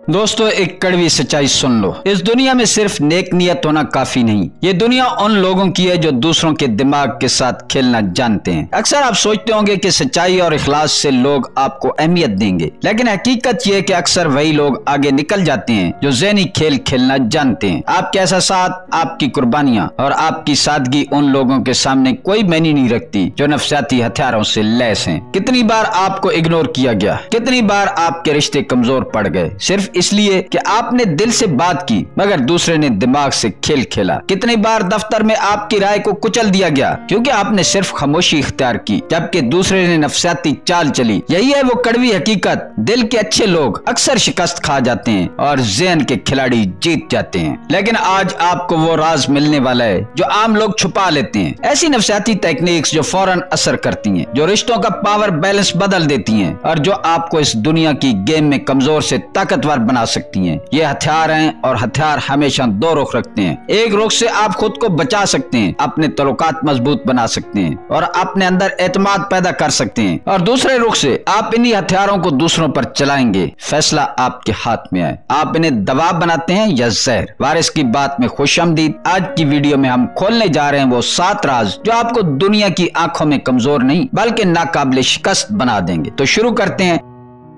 दोस्तों, एक कड़वी सच्चाई सुन लो। इस दुनिया में सिर्फ नेक नियत होना काफी नहीं। ये दुनिया उन लोगों की है जो दूसरों के दिमाग के साथ खेलना जानते हैं। अक्सर आप सोचते होंगे कि सच्चाई और इखलास से लोग आपको अहमियत देंगे, लेकिन हकीकत ये है कि अक्सर वही लोग आगे निकल जाते हैं जो ज़हनी खेल खेलना जानते हैं। आपके एहसासात, आपकी कुर्बानियां और आपकी सादगी उन लोगों के सामने कोई मायने नहीं रखती जो नफसियाती हथियारों से लैस हैं। कितनी बार आपको इग्नोर किया गया, कितनी बार आपके रिश्ते कमजोर पड़ गए सिर्फ इसलिए कि आपने दिल से बात की मगर दूसरे ने दिमाग से खेल खेला। कितनी बार दफ्तर में आपकी राय को कुचल दिया गया क्योंकि आपने सिर्फ खामोशी इख्तियार की जबकि दूसरे ने नफसियाती चाल चली। यही है वो कड़वी हकीकत। दिल के अच्छे लोग अक्सर शिकस्त खा जाते हैं और ज़हन के खिलाड़ी जीत जाते हैं। लेकिन आज आपको वो राज मिलने वाला है जो आम लोग छुपा लेते हैं। ऐसी नफसियाती टेक्निक्स जो फौरन असर करती हैं, जो रिश्तों का पावर बैलेंस बदल देती हैं और जो आपको इस दुनिया की गेम में कमजोर से ताकतवर बना सकती हैं। ये हथियार हैं और हथियार हमेशा दो रुख रखते हैं। एक रुख से आप खुद को बचा सकते हैं, अपने तल्लुकात मजबूत बना सकते हैं और अपने अंदर एतमाद पैदा कर सकते हैं, और दूसरे रुख से आप इन्हीं हथियारों को दूसरों पर चलाएंगे। फैसला आपके हाथ में है। आप इन्हें दबाव बनाते हैं या जहर। वारिस की बात में खुशामदीद। आज की वीडियो में हम खोलने जा रहे हैं वो 7 राज जो आपको दुनिया की आंखों में कमजोर नहीं बल्कि नाकाबिले शिकस्त बना देंगे। तो शुरू करते हैं।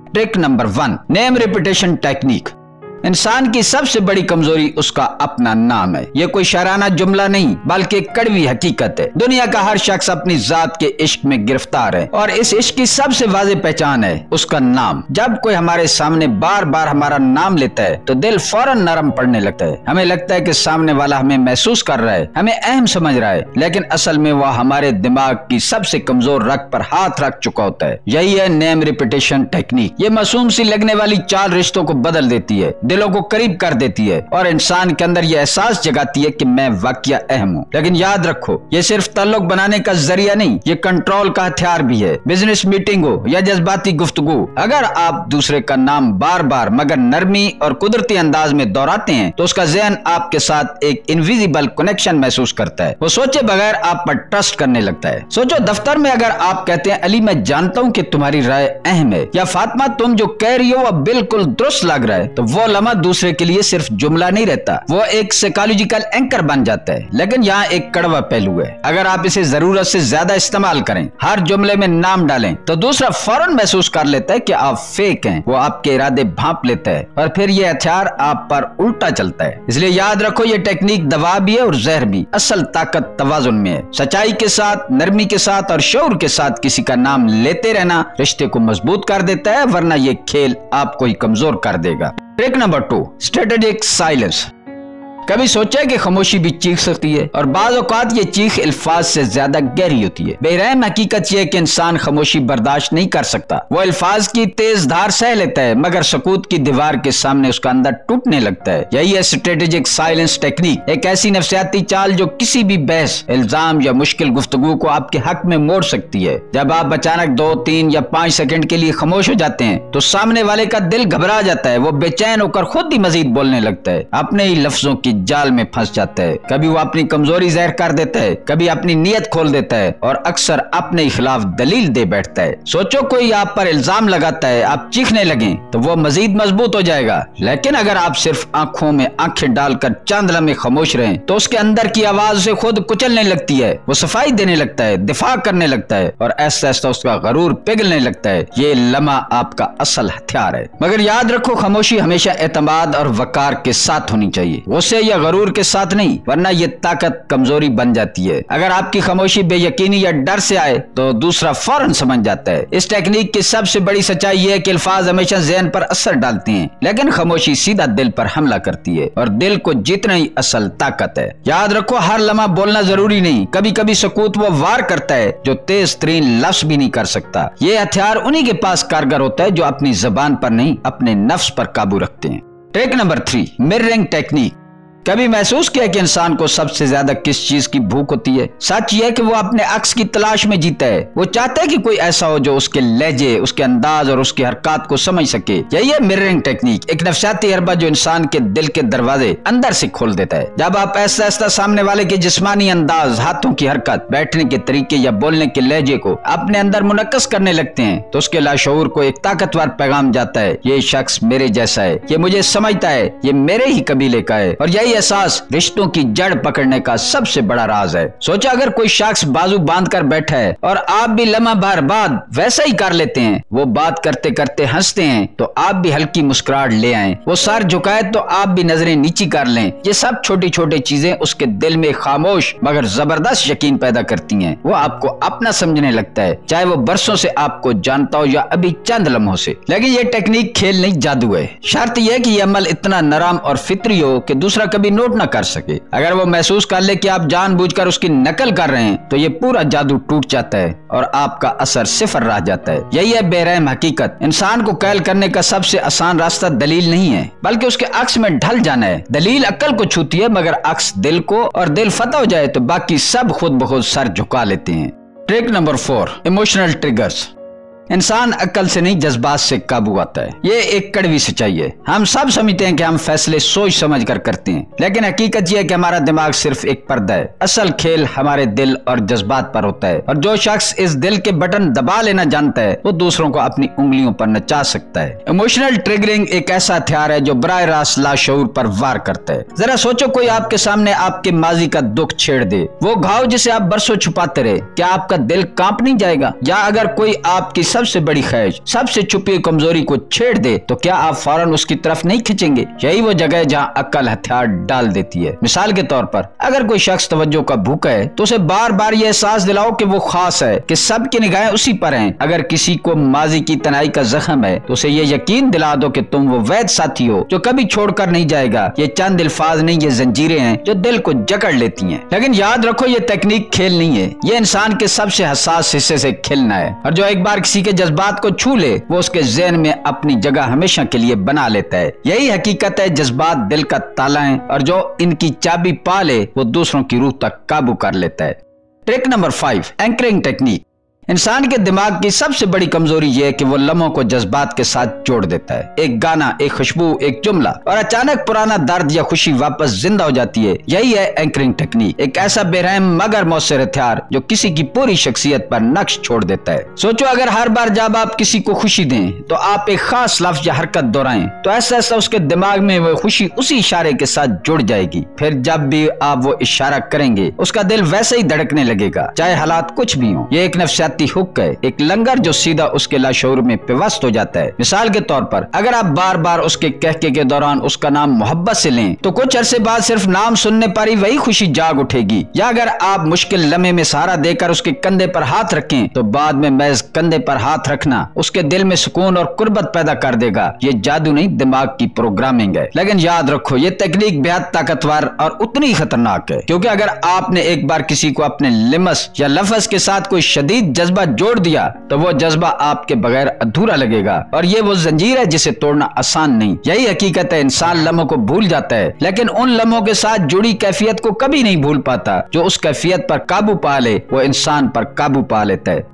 Trick number 1, name repetition technique. इंसान की सबसे बड़ी कमजोरी उसका अपना नाम है। ये कोई शराना जुमला नहीं बल्कि एक कड़वी हकीकत है। दुनिया का हर शख्स अपनी जात के इश्क में गिरफ्तार है और इस इश्क की सबसे वाज़ेह पहचान है उसका नाम। जब कोई हमारे सामने बार बार हमारा नाम लेता है तो दिल फौरन नरम पड़ने लगता है। हमें लगता है कि सामने वाला हमें महसूस कर रहा है, हमें अहम समझ रहा है, लेकिन असल में वह हमारे दिमाग की सबसे कमजोर रग पर हाथ रख चुका होता है। यही है नेम रिपीटेशन टेक्निक। ये मासूम सी लगने वाली चाल रिश्तों को बदल देती है, दिलों को करीब कर देती है और इंसान के अंदर यह एहसास जगाती है कि मैं वाकया अहम हूँ। लेकिन याद रखो, ये सिर्फ ताल्लुक बनाने का जरिया नहीं, ये कंट्रोल का हथियार भी है। बिजनेस मीटिंग हो या जज्बाती गुफ्तगू, अगर आप दूसरे का नाम बार बार मगर नरमी और कुदरती अंदाज में दोहराते हैं तो उसका ज़हन आपके साथ एक इनविजिबल कनेक्शन महसूस करता है। वो सोचे बगैर आप पर ट्रस्ट करने लगता है। सोचो, दफ्तर में अगर आप कहते हैं अली मैं जानता हूँ कि तुम्हारी राय अहम है, या फातिमा तुम जो कह रही हो वह बिल्कुल दुरुस्त लग रहा है, तो वो लम्हा दूसरे के लिए सिर्फ जुमला नहीं रहता, वो एक साइकोलॉजिकल एंकर बन जाता है। लेकिन यहाँ एक कड़वा पहलू है। अगर आप इसे जरूरत से ज्यादा इस्तेमाल करें, हर जुमले में नाम डालें, तो दूसरा फौरन महसूस कर लेता है कि आप फेक हैं। वो आपके इरादे भांप लेता है और फिर ये हथियार आप पर उल्टा चलता है। इसलिए याद रखो, ये टेक्निक दवा भी है और जहर भी। असल ताकत तवाजुन में है। सच्चाई के साथ, नरमी के साथ और शऊर के साथ किसी का नाम लेते रहना रिश्ते को मजबूत कर देता है, वरना ये खेल आपको ही कमजोर कर देगा। Trick number 2, strategic silence. कभी सोचा है कि खामोशी भी चीख सकती है और बाज़ औक़ात ये चीख अल्फाज से ज्यादा गहरी होती है। बेरहम हकीकत यह है कि इंसान खामोशी बर्दाश्त नहीं कर सकता। वो अल्फाज की तेज धार सह लेता है मगर सकूत की दीवार के सामने उसका अंदर टूटने लगता है। यही है स्ट्रेटेजिक साइलेंस टेक्निक। एक ऐसी नफसियाती चाल जो किसी भी बहस, इल्जाम या मुश्किल गुफ्तगू को आपके हक में मोड़ सकती है। जब आप अचानक 2, 3 या 5 सेकंड के लिए खामोश हो जाते हैं तो सामने वाले का दिल घबरा जाता है। वो बेचैन होकर खुद ही मजीद बोलने लगता है, अपने ही लफ्जों की जाल में फंस जाता है। कभी वो अपनी कमजोरी ज़ाहिर कर देता है, कभी अपनी नीयत खोल देता है और अक्सर अपने खिलाफ दलील दे बैठता है। सोचो, कोई आप पर इल्जाम लगाता है, आप चीखने लगे तो वो मजीद मजबूत हो जाएगा। लेकिन अगर आप सिर्फ आंखों में आंखें डालकर चंद लम्हे खामोश रहें तो उसके अंदर की आवाज उसे खुद कुचलने लगती है। वो सफाई देने लगता है, दिफा करने लगता है और ऐसा ऐसा उसका गरूर पिघलने लगता है। ये लम्हा आपका असल हथियार है। मगर याद रखो, खामोशी हमेशा एतमाद और वकार के साथ होनी चाहिए, गुस्से या गरूर के साथ नहीं, वरना ये ताकत कमजोरी बन जाती है। अगर आपकी खामोशी बेयकीनी या डर से आए तो दूसरा फौरन समझ जाता है। इस टेक्निक की सबसे बड़ी सच्चाई ये है कि अल्फाज हमेशा ज़हन पर असर डालते हैं, लेकिन खामोशी सीधा दिल पर हमला करती है और दिल को जीतना ही असल ताकत है। याद रखो, हर लम्हा बोलना जरूरी नहीं। कभी कभी सकूत वो वार करता है जो तेज तरीन लफ्ज भी नहीं कर सकता। ये हथियार उन्हीं के पास कारगर होता है जो अपनी जबान पर नहीं, अपने नफ्स पर काबू रखते हैं। Trick number 3, mirroring technique. कभी महसूस किया कि इंसान को सबसे ज्यादा किस चीज की भूख होती है? सच यह कि वो अपने अक्स की तलाश में जीता है। वो चाहता है कि कोई ऐसा हो जो उसके लहजे, उसके अंदाज और उसकी हरकत को समझ सके। यही है मिररिंग टेक्निक, एक नफसियाती हरबा जो इंसान के दिल के दरवाजे अंदर से खोल देता है। जब आप ऐसा ऐसा सामने वाले के जिस्मानी अंदाज, हाथों की हरकत, बैठने के तरीके या बोलने के लहजे को अपने अंदर मुनक्कस करने लगते हैं तो उसके लाशऊर को एक ताकतवर पैगाम जाता है, ये शख्स मेरे जैसा है, ये मुझे समझता है, ये मेरे ही कबीले का है। और यही एहसास रिश्तों की जड़ पकड़ने का सबसे बड़ा राज है। सोचा अगर कोई शख्स बाजू बांध कर बैठा है और आप भी लम्हा भर बाद वैसा ही कर लेते हैं, वो बात करते करते हंसते हैं तो आप भी हल्की मुस्कुराहट ले आए, वो सर झुकाए तो आप भी नजरें नीची कर लें। ये सब छोटी छोटी चीजें उसके दिल में खामोश मगर जबरदस्त यकीन पैदा करती हैं। वो आपको अपना समझने लगता है, चाहे वो बरसों से आपको जानता हो या अभी चंद लम्हों से। लेकिन ये टेक्निक खेल नहीं, जादू है। शर्त यह कि ये अमल इतना नरम और फित्री हो कि दूसरा कभी नोट न कर सके। अगर वो महसूस कर ले कि आप जानबूझकर उसकी नकल कर रहे हैं तो ये पूरा जादू टूट जाता है और आपका असर सिफर रह जाता है। यही है बेरहम हकीकत। इंसान को कैल करने का सबसे आसान रास्ता दलील नहीं है बल्कि उसके अक्स में ढल जाना है। दलील अक्ल को छूती है मगर अक्स दिल को, और दिल फतह हो जाए तो बाकी सब खुद ब खुद सर झुका लेते हैं। Trick number 4, emotional triggers. इंसान अक्ल से नहीं जज्बात से काबू आता है। ये एक कड़वी सच्चाई है। हम सब समझते हैं कि हम फैसले सोच समझ कर करते हैं, लेकिन हकीकत यह है कि हमारा दिमाग सिर्फ एक पर्दा है। असल खेल हमारे दिल और जज्बात पर होता है, और जो शख्स इस दिल के बटन दबा लेना जानता है वो दूसरों को अपनी उंगलियों पर नचा सकता है। इमोशनल ट्रिगरिंग एक ऐसा हथियार है जो बराह रास्त लाशऊर पर वार करता है। जरा सोचो कोई आपके सामने आपके माजी का दुख छेड़ दे, वो घाव जिसे आप बरसों छुपाते रहे, क्या आपका दिल कांप नहीं जाएगा? या अगर कोई आपकी सबसे बड़ी ख्वाहिश, सबसे छुपी कमजोरी को छेड़ दे तो क्या आप फौरन उसकी तरफ नहीं खींचेंगे? यही वो जगह है जहां अक्ल हथियार डाल देती है। मिसाल के तौर पर अगर कोई शख्स तवज्जो का भूखा है तो उसे बार बार ये एहसास दिलाओ कि वो खास है, कि सबकी निगाहें उसी पर हैं। अगर किसी को माजी की तनाई का जख्म है तो उसे ये यकीन दिला दो कि तुम वो वैद साथी हो जो कभी छोड़कर नहीं जाएगा। ये चंद अल्फाज नहीं, ये जंजीरें हैं जो दिल को जकड़ लेती हैं। लेकिन याद रखो ये तकनीक खेल नहीं है, ये इंसान के सबसे हसास हिस्से से खेलना है। और जो एक बार किसी के जज्बात को छू ले वो उसके ज़हन में अपनी जगह हमेशा के लिए बना लेता है। यही हकीकत है, जज्बात दिल का ताला है और जो इनकी चाबी पा ले वो दूसरों की रूह तक काबू कर लेता है। Trick number 5, anchoring technique. इंसान के दिमाग की सबसे बड़ी कमजोरी यह है कि वो लम्हों को जज्बात के साथ जोड़ देता है। एक गाना, एक खुशबू, एक जुमला और अचानक पुराना दर्द या खुशी वापस जिंदा हो जाती है। यही है एंकरिंग टेक्निक, एक ऐसा बेरहम मगर मौसर हथियार जो किसी की पूरी शख्सियत पर नक्श छोड़ देता है। सोचो अगर हर बार जब आप किसी को खुशी दें तो आप एक खास लफ्ज या हरकत दोहराएं तो ऐसा ऐसा उसके दिमाग में वो खुशी उसी इशारे के साथ जुड़ जाएगी। फिर जब भी आप वो इशारा करेंगे उसका दिल वैसे ही धड़कने लगेगा, चाहे हालात कुछ भी हो। ये एक नफसियाती हुक है, एक लंगर जो सीधा उसके लाशऊर में पिवस्त हो जाता है। मिसाल के तौर पर अगर आप बार बार उसके कहके के दौरान उसका नाम मोहब्बत से लें तो कुछ अरसे बाद सिर्फ नाम सुनने पर ही वही खुशी जाग उठेगी। या अगर आप मुश्किल लम्हे में सहारा देकर उसके कंधे पर हाथ रखें तो बाद में महज कंधे पर हाथ रखना उसके दिल में सुकून और कुर्बत पैदा कर देगा। ये जादू नहीं, दिमाग की प्रोग्रामिंग है। लेकिन याद रखो ये तकनीक बेहद ताकतवर और उतनी खतरनाक है, क्योंकि अगर आपने एक बार किसी को अपने लिमस या लफ्ज के साथ कोई शदीद जज्बा जोड़ दिया तो वो जज्बा आपके बगैर अधूरा लगेगा, और ये वो जंजीर है जिसे तोड़ना आसान नहीं। यही हकीकत है, इंसान लम्हों को भूल जाता है लेकिन उन लम्हों के साथ जुड़ी कैफियत को कभी नहीं भूल पाता। जो उस कैफियत पर काबू पा ले वो इंसान पर काबू पा लेता है।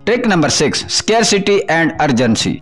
Trick number 6, scarcity and urgency.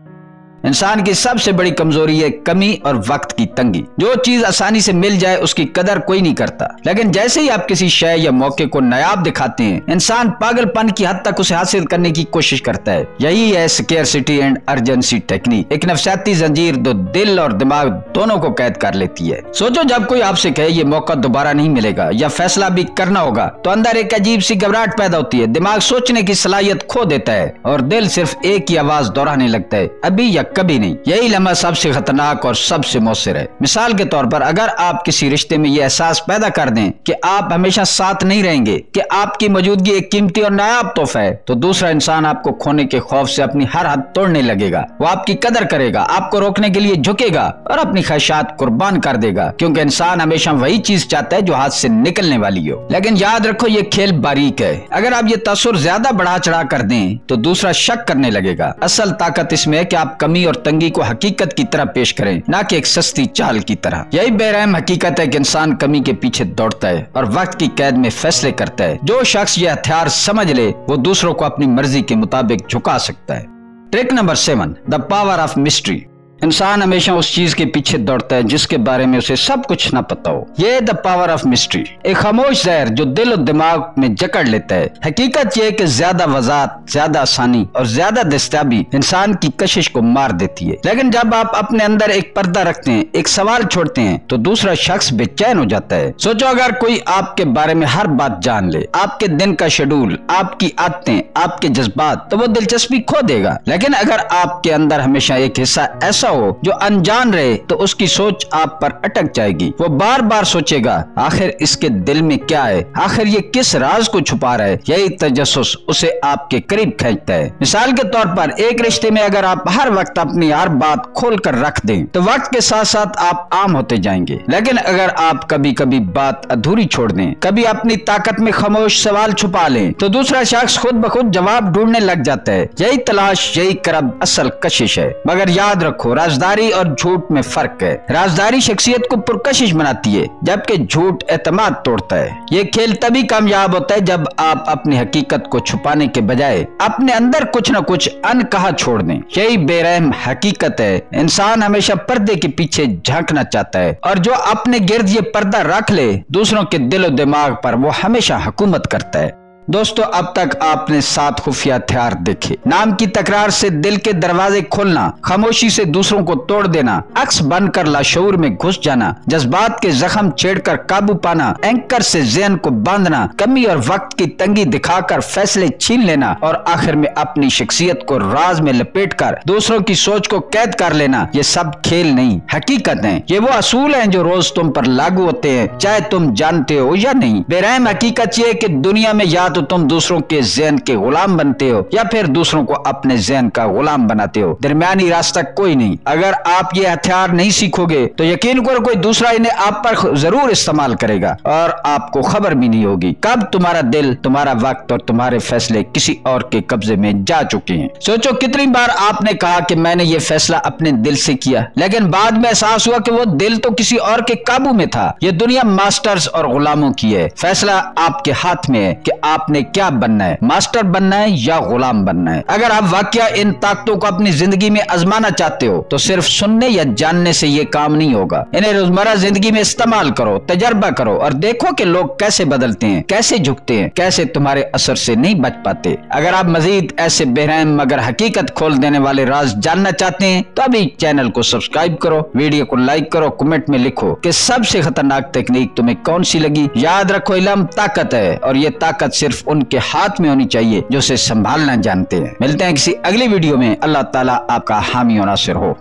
इंसान की सबसे बड़ी कमजोरी है कमी और वक्त की तंगी। जो चीज आसानी से मिल जाए उसकी कदर कोई नहीं करता, लेकिन जैसे ही आप किसी शय या मौके को नायाब दिखाते हैं इंसान पागलपन की हद तक उसे हासिल करने की कोशिश करता है। यही है स्कैरसिटी एंड अर्जेंसी टेक्निक, एक नफसियाती जंजीर जो दिल और दिमाग दोनों को कैद कर लेती है। सोचो जब कोई आपसे कहे ये मौका दोबारा नहीं मिलेगा या फैसला भी करना होगा तो अंदर एक अजीब सी घबराहट पैदा होती है, दिमाग सोचने की सलाहियत खो देता है और दिल सिर्फ एक ही आवाज दोहराने लगता है, अभी या कभी नहीं। यही लम्हा सबसे खतरनाक और सबसे मौसर है। मिसाल के तौर पर अगर आप किसी रिश्ते में ये एहसास पैदा कर दें कि आप हमेशा साथ नहीं रहेंगे, कि आपकी मौजूदगी एक कीमती और नायाब तोहफा है, तो दूसरा इंसान आपको खोने के खौफ से अपनी हर हद तोड़ने लगेगा। वो आपकी कदर करेगा, आपको रोकने के लिए झुकेगा और अपनी ख्वाहिशात कुर्बान कर देगा, क्योंकि इंसान हमेशा वही चीज चाहता है जो हाथ से निकलने वाली हो। लेकिन याद रखो ये खेल बारीक है, अगर आप ये तसुर ज्यादा बढ़ा चढ़ा कर दें तो दूसरा शक करने लगेगा। असल ताकत इसमें है कि आप कमी कमी और तंगी को हकीकत की तरह पेश करें, ना कि एक सस्ती चाल की तरह। यही बेरहम हकीकत है कि इंसान कमी के पीछे दौड़ता है और वक्त की कैद में फैसले करता है। जो शख्स ये हथियार समझ ले वो दूसरों को अपनी मर्जी के मुताबिक झुका सकता है। Trick number 7, the power of mystery. इंसान हमेशा उस चीज के पीछे दौड़ता है जिसके बारे में उसे सब कुछ न पता हो। ये द पावर ऑफ मिस्ट्री, एक खामोश जहर जो दिल और दिमाग में जकड़ लेता है। हकीकत यह है कि ज्यादा वजाहत, ज्यादा आसानी और ज्यादा दस्तयाबी इंसान की कशिश को मार देती है। लेकिन जब आप अपने अंदर एक पर्दा रखते हैं, एक सवाल छोड़ते हैं, तो दूसरा शख्स बेचैन हो जाता है। सोचो अगर कोई आपके बारे में हर बात जान ले, आपके दिन का शेड्यूल, आपकी आदतें, आपके जज्बात, तो वो दिलचस्पी खो देगा। लेकिन अगर आपके अंदर हमेशा एक हिस्सा ऐसा हो जो अनजान रहे, तो उसकी सोच आप पर अटक जाएगी। वो बार बार सोचेगा आखिर इसके दिल में क्या है, आखिर ये किस राज को छुपा रहा है। यही तजस्सुस उसे आपके करीब खींचता है। मिसाल के तौर पर एक रिश्ते में अगर आप हर वक्त अपनी हर बात खोल कर रख दें, तो वक्त के साथ साथ आप आम होते जाएंगे। लेकिन अगर आप कभी कभी बात अधूरी छोड़ दें, कभी अपनी ताकत में खामोश सवाल छुपा लें, तो दूसरा शख्स खुद ब खुद जवाब ढूंढने लग जाता है। यही तलाश, यही करब असल कशिश है। मगर याद रखो, राजदारी और झूठ में फर्क है। राजदारी शख्सियत को पुरकशिश बनाती है, जबकि झूठ एतमाद तोड़ता है। ये खेल तभी कामयाब होता है जब आप अपनी हकीकत को छुपाने के बजाय अपने अंदर कुछ न कुछ अनकहा छोड़ दें। यही बेरहम हकीकत है। इंसान हमेशा पर्दे के पीछे झांकना चाहता है, और जो अपने गिर्द ये पर्दा रख ले, दूसरों के दिलो दिमाग पर वो हमेशा हुकूमत करता है। दोस्तों, अब तक आपने 7 खुफिया हथियार देखे। नाम की तकरार से दिल के दरवाजे खोलना, खामोशी से दूसरों को तोड़ देना, अक्स बनकर लाशऊर में घुस जाना, जज्बात के जख्म छेड़कर काबू पाना, एंकर से ज़हन को बांधना, कमी और वक्त की तंगी दिखाकर फैसले छीन लेना, और आखिर में अपनी शख्सियत को राज में लपेटकर दूसरों की सोच को कैद कर लेना। ये सब खेल नहीं, हकीकत है। ये वो असूल हैं जो रोज तुम पर लागू होते हैं, चाहे तुम जानते हो या नहीं। बेरहम हकीकत ये है कि दुनिया में या तो तुम दूसरों के ज़हन के गुलाम बनते हो, या फिर दूसरों को अपने ज़हन का गुलाम बनाते हो। दरमियानी रास्ता कोई नहीं। अगर आप ये हथियार नहीं सीखोगे, तो यकीन करो कोई दूसरा इन्हें आप पर जरूर इस्तेमाल करेगा, और आपको खबर भी नहीं होगी कब तुम्हारा दिल, तुम्हारा वक्त और तुम्हारे फैसले किसी और के कब्जे में जा चुके हैं। सोचो कितनी बार आपने कहा कि मैंने ये फैसला अपने दिल से किया, लेकिन बाद में एहसास हुआ कि वो दिल तो किसी और के काबू में था। ये दुनिया मास्टर्स और गुलामों की है। फैसला आपके हाथ में है कि आपने क्या बनना है, मास्टर बनना है या गुलाम बनना है। अगर आप वाकया इन ताकतों को अपनी जिंदगी में आजमाना चाहते हो, तो सिर्फ सुनने या जानने से ये काम नहीं होगा। इन्हें रोजमर्रा जिंदगी में इस्तेमाल करो, तजर्बा करो, और देखो कि लोग कैसे बदलते हैं, कैसे झुकते हैं, कैसे तुम्हारे असर से नहीं बच पाते। अगर आप मजीद ऐसे बेरहम मगर हकीकत खोल देने वाले राज जानना चाहते हैं, तो अभी चैनल को सब्सक्राइब करो, वीडियो को लाइक करो, कमेंट में लिखो कि सबसे खतरनाक तकनीक तुम्हें कौन सी लगी। याद रखो, इल्म ताकत है, और ये ताकत सिर्फ उनके हाथ में होनी चाहिए जो उसे संभालना जानते हैं। मिलते हैं किसी अगली वीडियो में। अल्लाह ताला आपका हामी और नासिर हो।